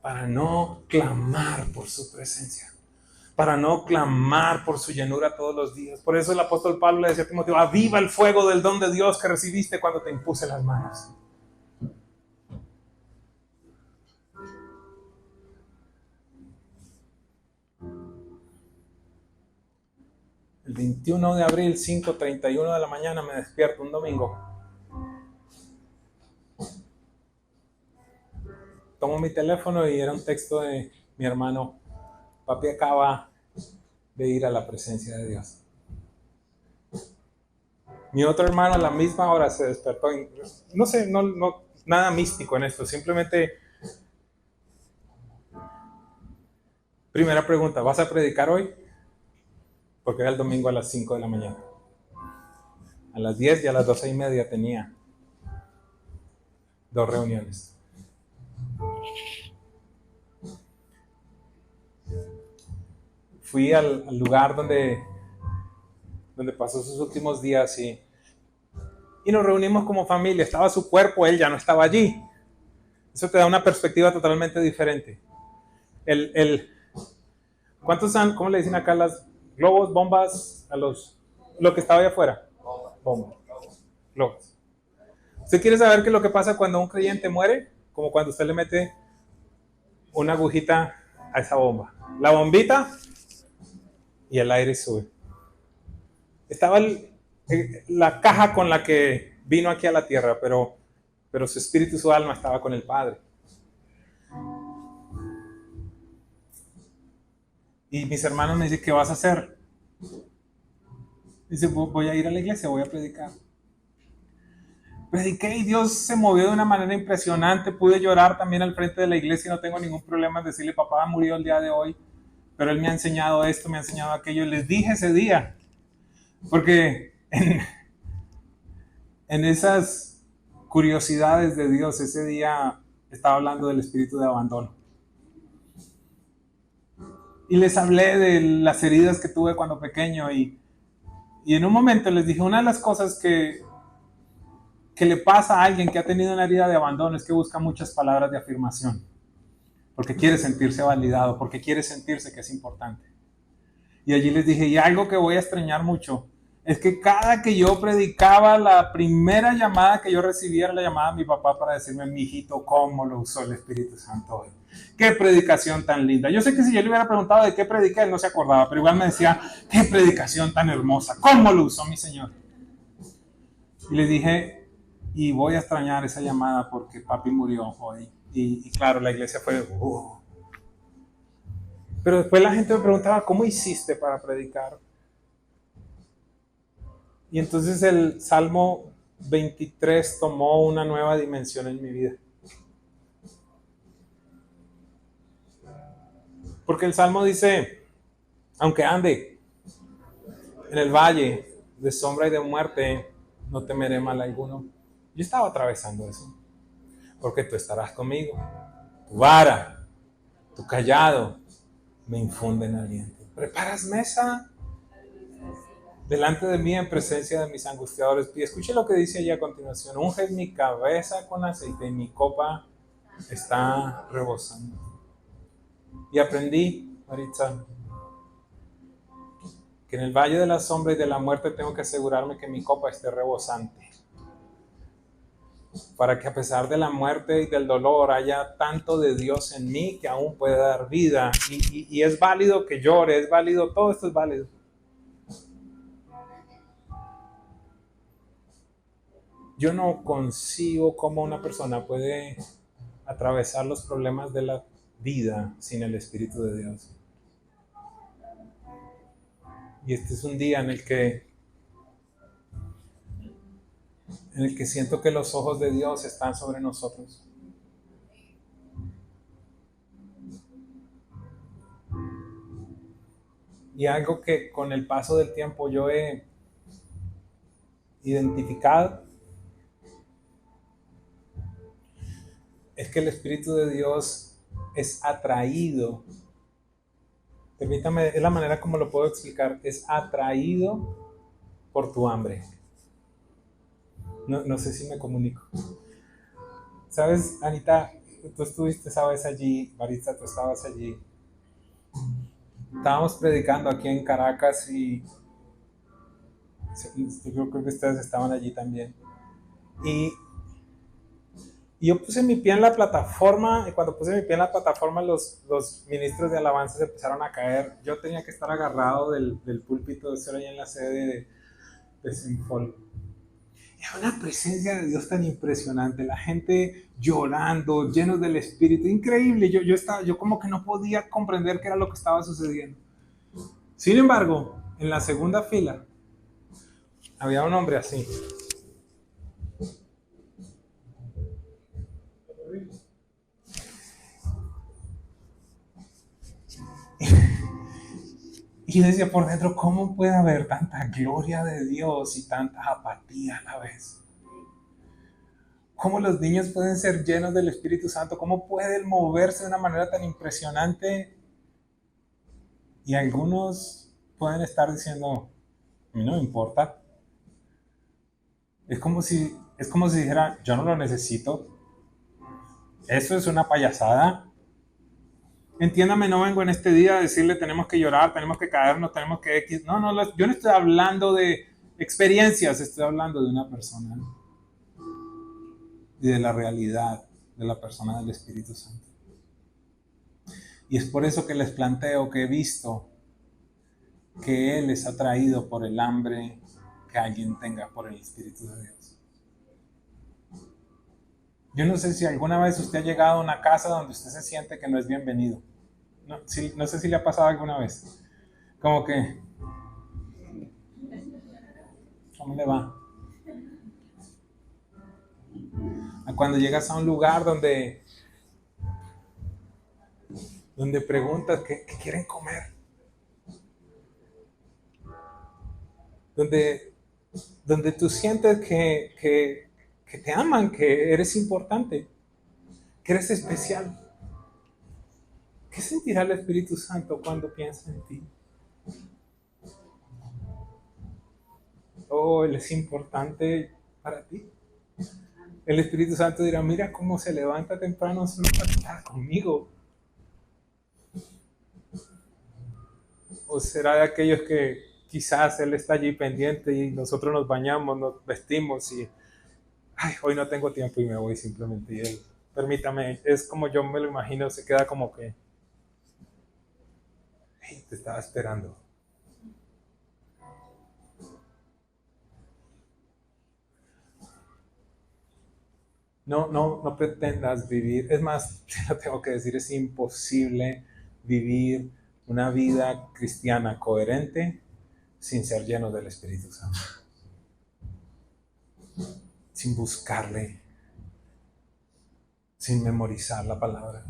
A: Para no clamar por su presencia, para no clamar por su llenura todos los días. Por eso el apóstol Pablo le decía a Timoteo, aviva el fuego del don de Dios que recibiste cuando te impuse las manos. El 21 de abril, 5:31 de la mañana, me despierto un domingo. Tomo mi teléfono y era un texto de mi hermano. Papi acaba de ir a la presencia de Dios. Mi otro hermano a la misma hora se despertó. No sé, no, nada místico en esto. Simplemente, primera pregunta, ¿vas a predicar hoy? Porque era el domingo a las 5 de la mañana. A las 10 y a las 12:30 tenía 2 reuniones. Fui al lugar donde pasó sus últimos días y nos reunimos como familia. Estaba su cuerpo, él ya no estaba allí. Eso te da una perspectiva totalmente diferente. ¿Cuántos han, cómo le dicen acá, las globos, bombas, lo que estaba allá afuera? Bombas. Globos. ¿Usted quiere saber qué es lo que pasa cuando un creyente muere? Como cuando usted le mete una agujita a esa bomba. La bombita y el aire sube. Estaba la caja con la que vino aquí a la tierra, pero su espíritu y su alma estaba con el Padre. Y mis hermanos me dicen, ¿qué vas a hacer? Dice, voy a ir a la iglesia, voy a predicar. Prediqué y Dios se movió de una manera impresionante. Pude llorar también al frente de la iglesia y no tengo ningún problema en decirle, papá murió el día de hoy, pero él me ha enseñado esto, me ha enseñado aquello. Les dije ese día, porque en esas curiosidades de Dios, ese día estaba hablando del espíritu de abandono. Y les hablé de las heridas que tuve cuando pequeño y en un momento les dije, una de las cosas que le pasa a alguien que ha tenido una herida de abandono es que busca muchas palabras de afirmación, porque quiere sentirse validado, porque quiere sentirse que es importante. Y allí les dije, y algo que voy a extrañar mucho, es que cada que yo predicaba, la primera llamada que yo recibía era la llamada de mi papá para decirme, mijito, ¿cómo lo usó el Espíritu Santo hoy? ¡Qué predicación tan linda! Yo sé que si yo le hubiera preguntado de qué prediqué, él no se acordaba, pero igual me decía, ¡qué predicación tan hermosa! ¿Cómo lo usó mi Señor? Y le dije, y voy a extrañar esa llamada porque papi murió hoy. Y claro, la iglesia fue... Pero después la gente me preguntaba, ¿cómo hiciste para predicar? Y entonces el Salmo 23 tomó una nueva dimensión en mi vida. Porque el Salmo dice, aunque ande en el valle de sombra y de muerte, no temeré mal alguno. Yo estaba atravesando eso, porque tú estarás conmigo. Tu vara, tu callado, me infunden aliento. Preparas mesa delante de mí en presencia de mis angustiadores. Y escuche lo que dice allí a continuación. Unges mi cabeza con aceite y mi copa está rebosando. Y aprendí, Maritza, que en el valle de la sombra y de la muerte tengo que asegurarme que mi copa esté rebosante, para que a pesar de la muerte y del dolor haya tanto de Dios en mí que aún puede dar vida. Y es válido que llore, es válido, todo esto es válido. Yo no concibo cómo una persona puede atravesar los problemas de la vida sin el Espíritu de Dios. Y este es un día en el que siento que los ojos de Dios están sobre nosotros. Y algo que con el paso del tiempo yo he identificado es que el Espíritu de Dios es atraído. Permítame, es la manera como lo puedo explicar. Es atraído por tu hambre. No sé si me comunico. ¿Sabes, Anita? Tú estuviste esa vez allí, Maritza, tú estabas allí. Estábamos predicando aquí en Caracas y yo creo que ustedes estaban allí también. Y yo puse mi pie en la plataforma, y cuando puse mi pie en la plataforma los ministros de alabanza se empezaron a caer. Yo tenía que estar agarrado del púlpito de ser ahí en la sede de Sinfol. Era una presencia de Dios tan impresionante, la gente llorando, llenos del Espíritu, increíble. Yo como que no podía comprender qué era lo que estaba sucediendo. Sin embargo, en la segunda fila había un hombre así. Y yo decía por dentro, ¿cómo puede haber tanta gloria de Dios y tanta apatía a la vez? ¿Cómo los niños pueden ser llenos del Espíritu Santo? ¿Cómo pueden moverse de una manera tan impresionante? Y algunos pueden estar diciendo, a mí no me importa. Es como si dijera, yo no lo necesito. Eso es una payasada. Entiéndame, no vengo en este día a decirle tenemos que llorar, tenemos que caernos, tenemos que X. No, yo no estoy hablando de experiencias, estoy hablando de una persona y de la realidad de la persona del Espíritu Santo. Y es por eso que les planteo que he visto que Él es atraído por el hambre que alguien tenga por el Espíritu de Dios. Yo no sé si alguna vez usted ha llegado a una casa donde usted se siente que no es bienvenido. No sé si le ha pasado alguna vez. Como que, ¿cómo le va? A cuando llegas a un lugar donde preguntas qué quieren comer. Donde tú sientes que te aman, que eres importante, que eres especial. ¿Qué sentirá el Espíritu Santo cuando piensa en ti? Oh, Él es importante para ti. El Espíritu Santo dirá, mira cómo se levanta temprano solo para estar conmigo. O será de aquellos que quizás Él está allí pendiente y nosotros nos bañamos, nos vestimos y hoy no tengo tiempo y me voy simplemente. Y Él, permítame, es como yo me lo imagino, se queda como que te estaba esperando. No pretendas vivir, es más, te lo tengo que decir, es imposible vivir una vida cristiana coherente sin ser lleno del Espíritu Santo, sin buscarle, sin memorizar la palabra.